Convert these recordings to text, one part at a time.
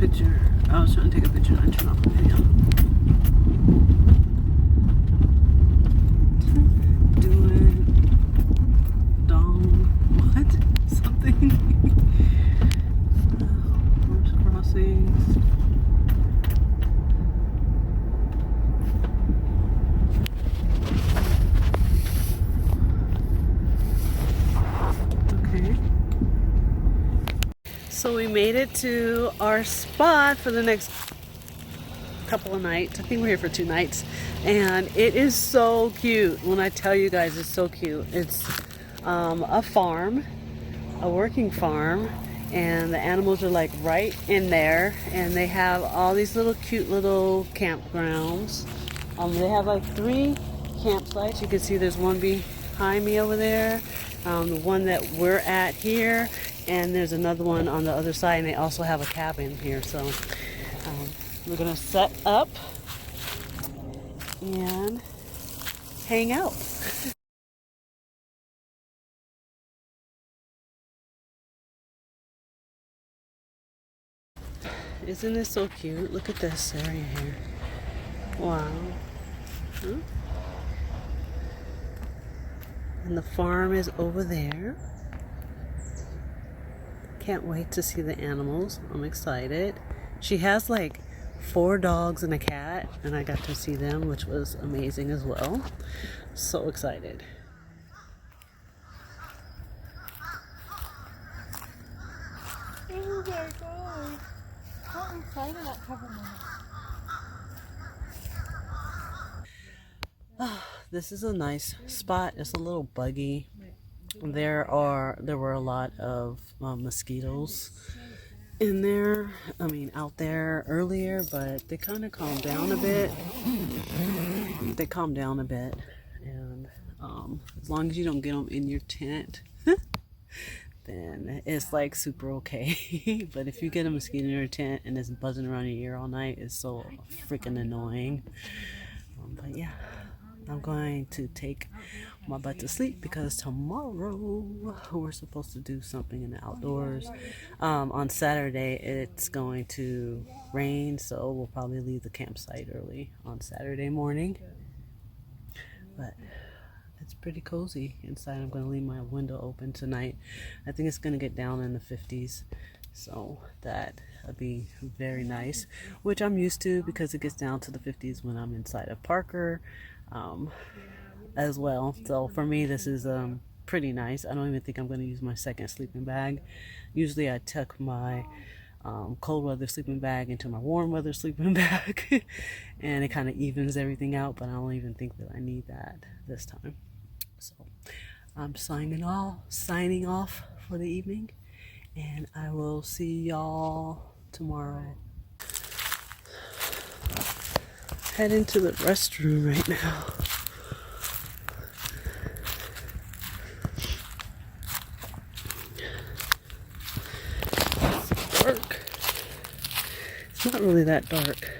picture. I was trying to take a picture and I turned off the video. Doing dong what? Something. Horse crossings. Okay. So we made it to our spot for the next couple of nights. I think we're here for 2 nights, and it is so cute. When I tell you guys, it's so cute. It's a farm, a working farm, and the animals are like right in there, and they have all these little cute little campgrounds. They have like 3 campsites. You can see there's one behind me over there, the one that we're at here, and there's another one on the other side, and they also have a cabin here. So we're gonna set up and hang out. Isn't this so cute? Look at this area here. Wow. Huh? And the farm is over there. Can't wait to see the animals. I'm excited. She has like 4 dogs and a cat, and I got to see them, which was amazing as well. So excited. Oh my god. How insane of that cover. This is a nice spot. It's a little buggy. There were a lot of mosquitoes in there, out there earlier, but they kind of calmed down a bit. And as long as you don't get them in your tent, then it's like super okay. But if you get a mosquito in your tent and it's buzzing around your ear all night, it's so freaking annoying. But yeah, I'm going to take my butt to sleep because tomorrow we're supposed to do something in the outdoors. On Saturday it's going to rain, so we'll probably leave the campsite early on Saturday morning. But it's pretty cozy inside. I'm going to leave my window open tonight. I think it's going to get down in the 50s, so that'll be very nice, which I'm used to because it gets down to the 50s when I'm inside of Parker as well. So for me, this is pretty nice. I don't even think I'm going to use my second sleeping bag. Usually I tuck my cold weather sleeping bag into my warm weather sleeping bag and it kind of evens everything out, but I don't even think that I need that this time. So I'm signing off for the evening, and I will see y'all tomorrow. Head into the restroom right now. It's dark. It's not really that dark.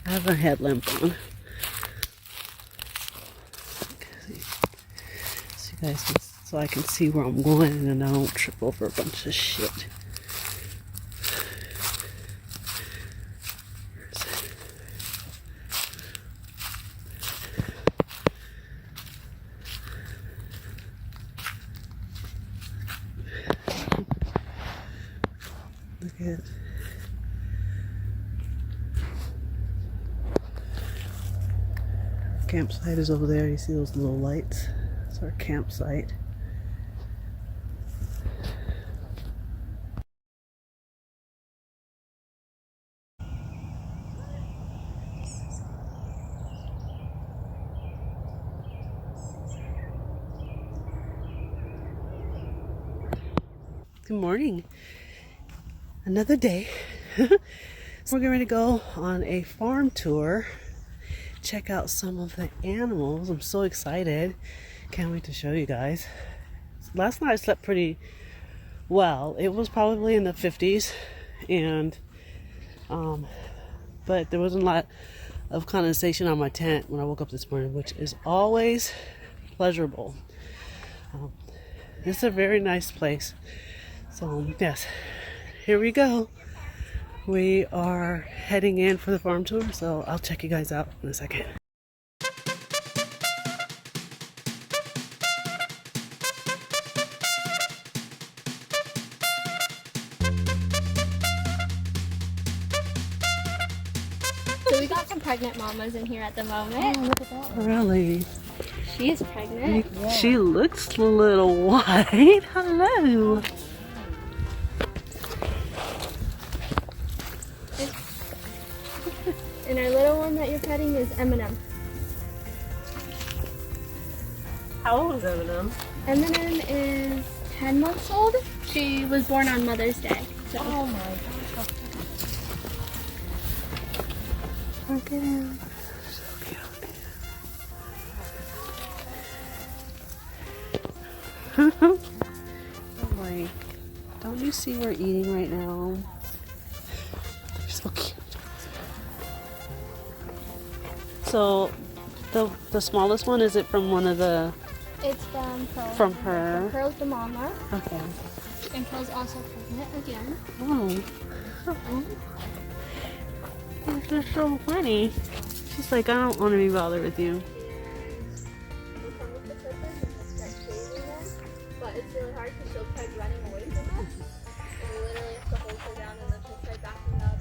I have a headlamp on. So I can see where I'm going and I don't trip over a bunch of shit. Look at campsite is over there. You see those little lights? It's our campsite. Good morning. Another day. So we're getting ready to go on a farm tour. Check out some of the animals. I'm so excited. Can't wait to show you guys. Last night I slept pretty well. It was probably in the 50s, and but there wasn't a lot of condensation on my tent when I woke up this morning, which is always pleasurable. It's a very nice place. So yes, here we go. We are heading in for the farm tour, so I'll check you guys out in a second. So we got some pregnant mamas in here at the moment. Oh, look at that. Really? She is pregnant. She looks a little white. Hello. And our little one that you're petting is Eminem. How old is Eminem? Eminem is 10 months old. She was born on Mother's Day. So. Oh my gosh. Look at him. So cute. I'm like, don't you see we're eating right now? They're so cute. So, the smallest one, is it from one of the... It's from Pearl. From her? Pearl's the mama. Okay. And Pearl's also pregnant again. Oh. They're so funny. She's like, I don't want to be bothered with you. But it's really hard because she'll try running away from us. And we literally have to hold her down and then she'll try backing up.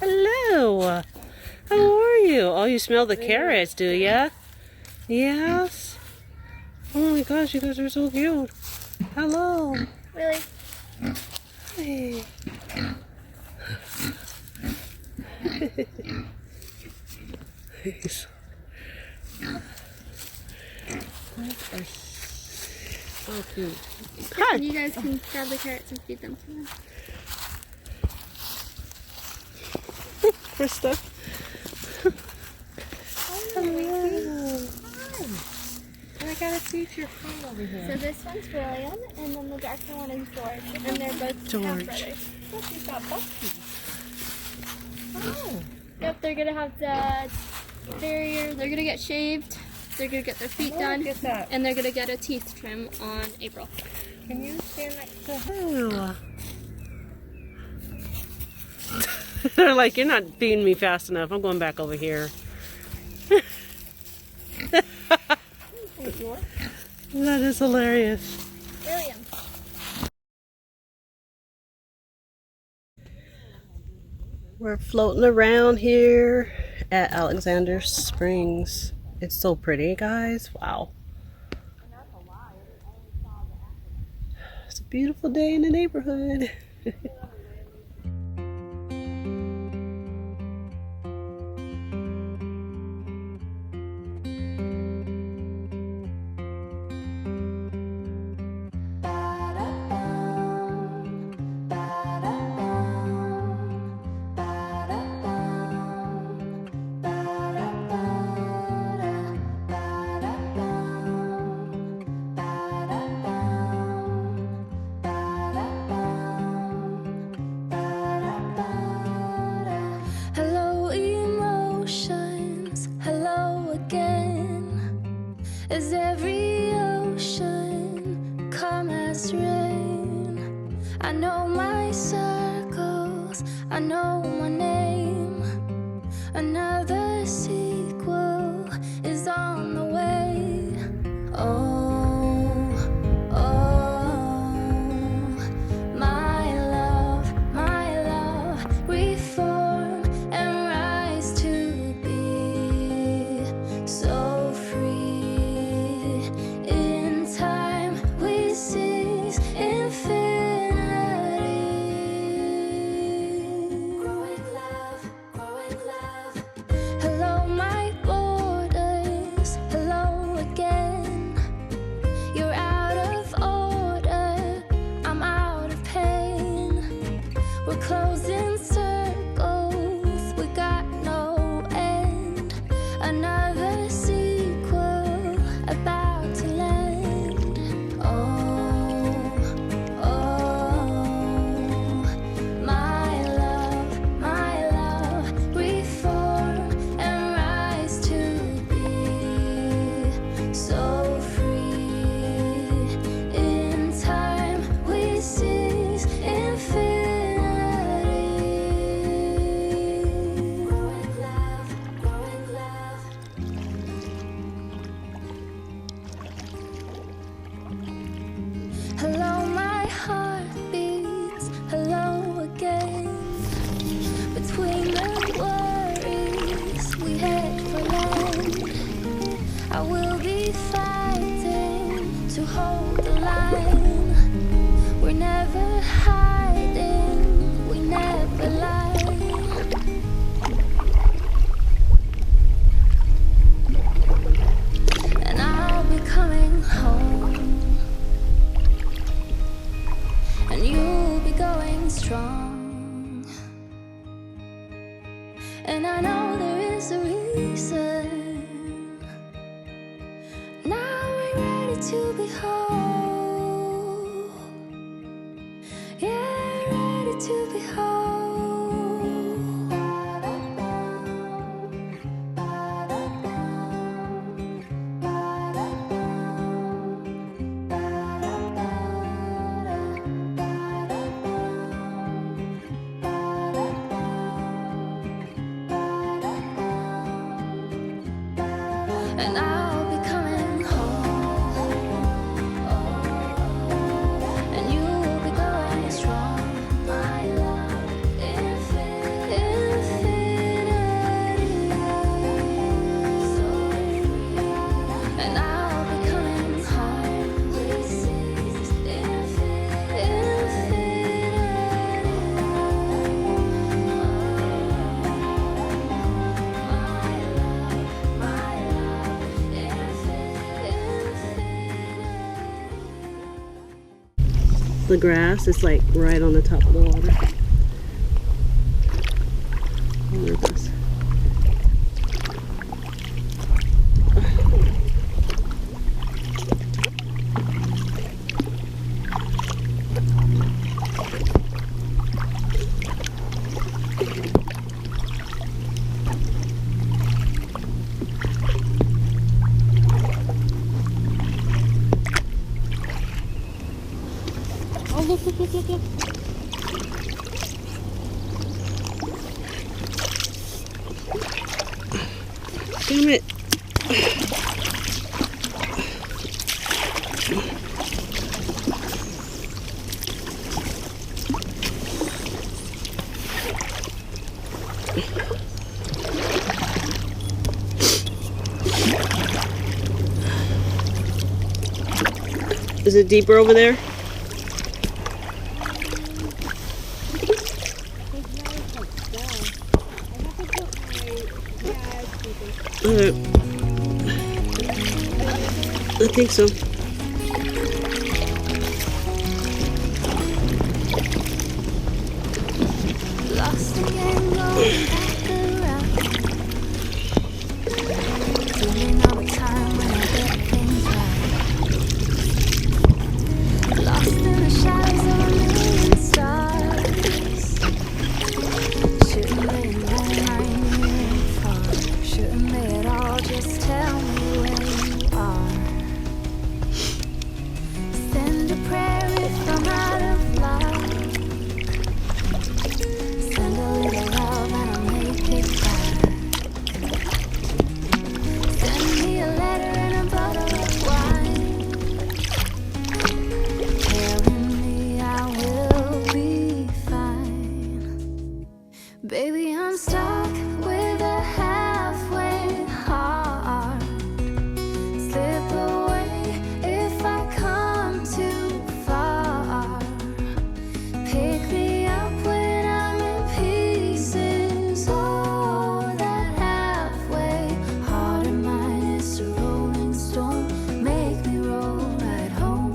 Hello. How are you? Oh, you smell the carrots, do ya? Yes. Oh my gosh, you guys are so cute. Hello. Really? Hey. So cute. Hi. You guys can grab the carrots and feed them to them. Krista. Hello. And I got a future friend over here. So this one's William, and then the darker one is George, and they're both George. half-brothers. Look, you've got Bucky. Oh. Yep, they're gonna have the barrier. They're gonna get shaved. They're gonna get their feet done, Look at that. and they're gonna get a teeth trim on April. Can you stand next to her? Ew. They're like, you're not feeding me fast enough. I'm going back over here. That is hilarious. William. We're floating around here at Alexander Springs. It's so pretty, guys. Wow. It's a beautiful day in the neighborhood. Hello, emotions. Hello again. As every ocean come as rain. I know my circles. I know my name. Another sequel is on the way. Oh, We're closing circles, we got no end. Another sequel about to land. Oh, my love, reform and rise to be so free. In time we seize infinity. Growing love, growing love. Hello, my heart beats. Hello again. Between the worries, we head for land. I will be fighting to hold the line. We're never hiding, we never lie. And I'll be coming home, and you'll be going strong. And I know there is a reason. Now we're ready to be whole. Yeah, ready to be whole. And I'll be coming home, and you'll be going strong. My love, infinity. And I'll be coming home. This is The grass is like right on the top of the water. Look at this. Oh, look, look, look, look, look. Damn it. Is it deeper over there? Alright. I think so. lost again, going back around. Dreaming of a time when I get things right. Lost in the shadows of a million stars. Shouldn't they know my near far? Shouldn't they at all just tell me where you are? Send a prayer if I'm out of luck. Send a little love and I'll make it back. Send me a letter and a bottle of wine. Telling me I will be fine. Baby, I'm stuck with a halfway heart. Slip away if I come too far. Pick me up when I'm in pieces. Oh, that halfway heart of mine is a rolling stone. Make me roll right home.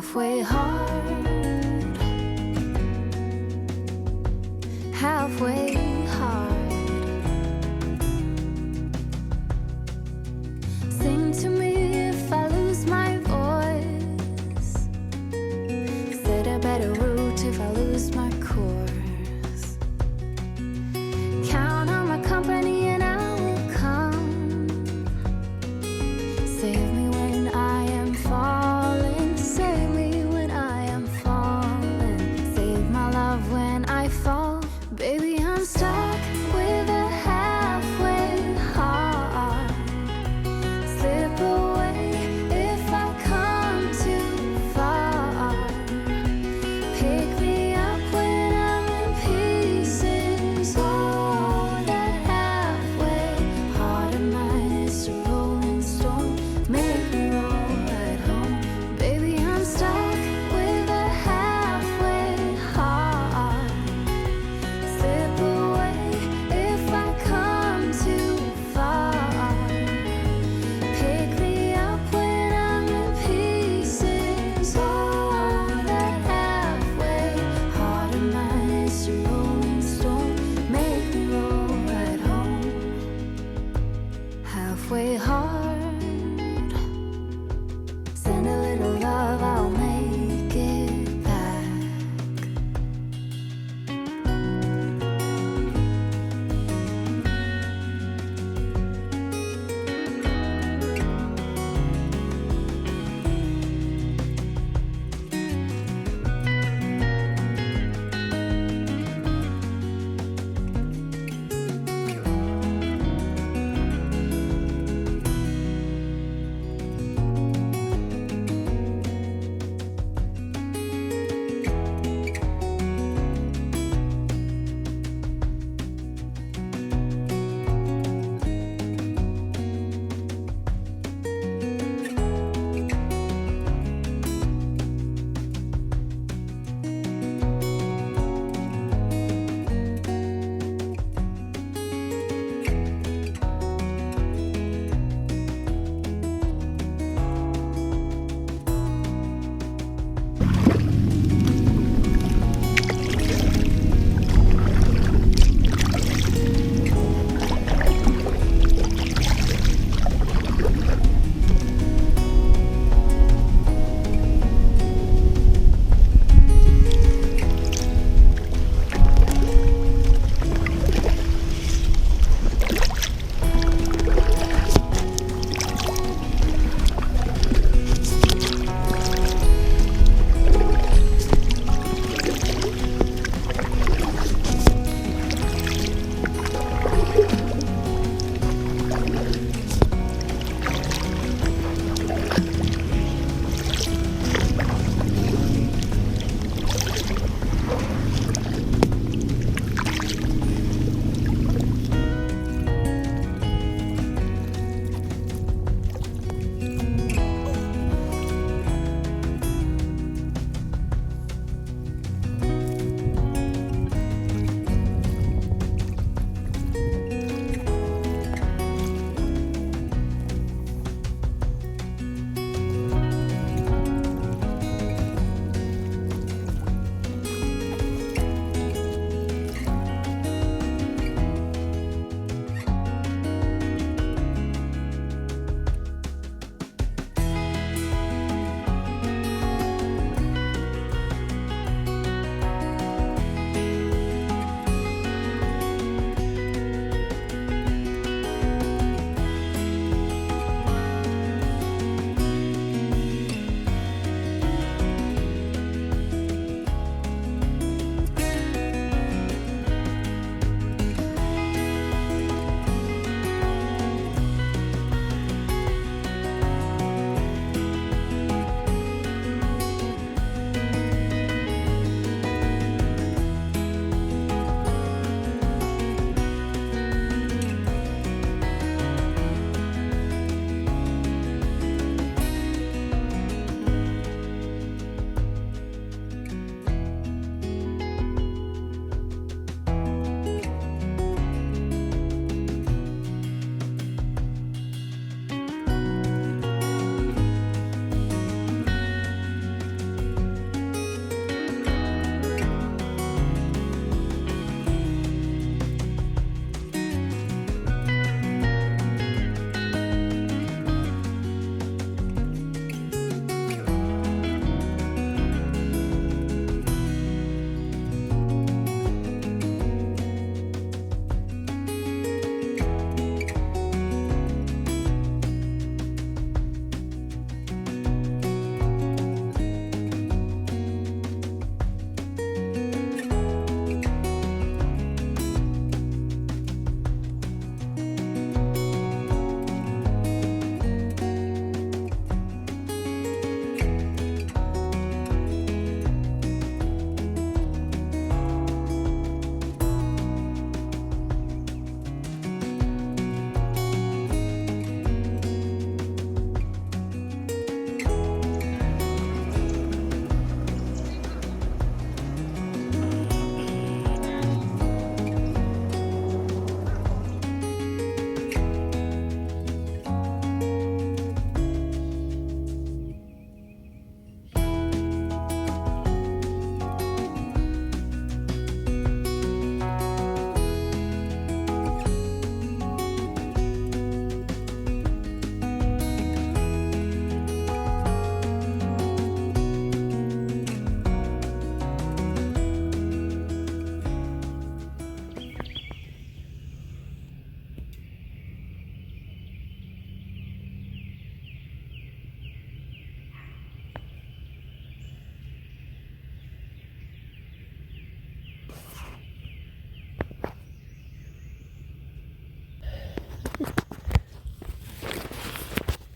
halfway hard, halfway hard. Sing to me if I lose my voice. Set a better route if I lose my course. Count on my company and I will come. Save me when I am falling. Save me when I am falling. Save my love when I fall. Baby, I'm stuck with a halfway heart. Slip away if I come too far.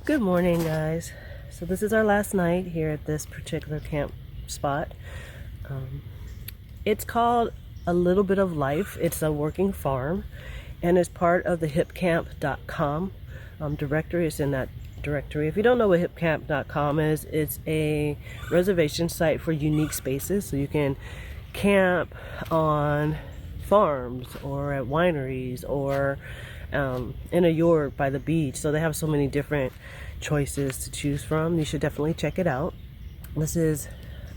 Good morning, guys. So this is our last night here at this particular camp spot. It's called A Little Bit of Life. It's a working farm and is part of the hipcamp.com directory. It's in that directory. If you don't know what hipcamp.com is, it's a reservation site for unique spaces. So you can camp on farms or at wineries or in a yurt by the beach. So they have so many different choices to choose from. You should definitely check it out. This is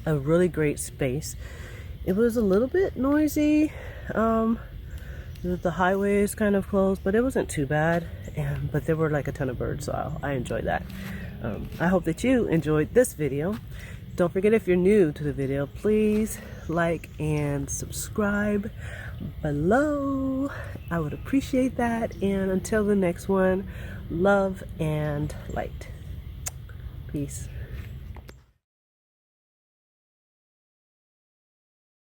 a really great space. It was a little bit noisy. The highway is kind of closed, but it wasn't too bad. But there were like a ton of birds, so I enjoyed that. I hope that you enjoyed this video. Don't forget, if you're new to the video, please like and subscribe below. I would appreciate that. And until the next one, love and light. Peace.